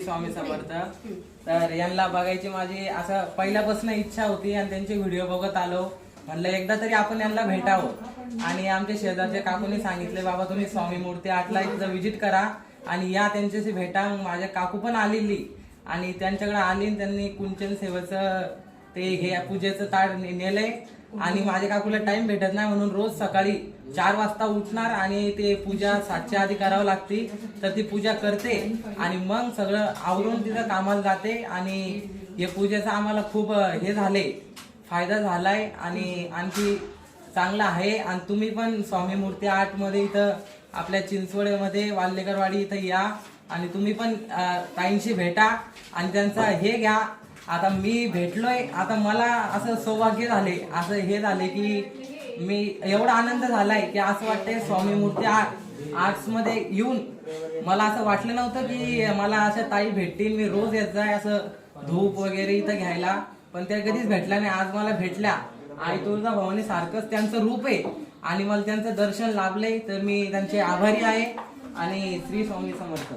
स्वामी समर्थ। तर यांना बघायची माझी असं पहिल्यापासून इच्छा होती आणि त्यांचे व्हिडिओ बघत आलो, म्हणलं एकदा तरी आपण यांना भेटावं। आणि आमच्या शेजारच्या काकूंनी सांगितले बाबा तुम्ही स्वामी मूर्ती आर्टला एकदा विजिट करा आणि या त्यांच्याशी भेटा। माझ्या काकू पण आलेली आणि त्यांच्याकडे आली, त्यांनी कुंचन सेवेचं ते हे पूजेचं ताट नेलंय आणि माझ्या काकूला टाइम भेटत नाही म्हणून रोज सकाळी 4 वाजता उठणार आणि ते पूजा 7च्या आधी करावं लागते। तर ती पूजा करते आणि मग सगळं आवरून तिथं कामाला जाते आणि हे पूजेचा आम्हाला खूप हे झाले, फायदा झालाय आणि आणखी चांगला आहे। आणि तुम्ही पण स्वामी मूर्ती आर्ट मध्ये इथं आपल्या चिंचवडमध्ये वाल्लेकरवाडी इथं या आणि तुम्ही पण ताईंशी भेटा आणि त्यांचा हे घ्या। आता मी भेटलोय, आता मला असं सौभाग्य झाले, असं हे झाले की मी एवढा आनंद झालाय की असं वाटतंय स्वामी मूर्ती आर्ट्स मध्ये येऊन मला असं वाटलं नव्हतं की मला अशा ताई भेटतील, मी रोज येत जाय असं धूप वगैरे इथं घ्यायला, पण त्या कधीच भेटल्या नाही। आज मला भेटल्या। आई तुळजाभवानी सारखंच त्यांचं रूप आहे आणि मला त्यांचं दर्शन लाभलंय, तर मी त्यांचे आभारी आहे। आणि श्री स्वामी समर्थ।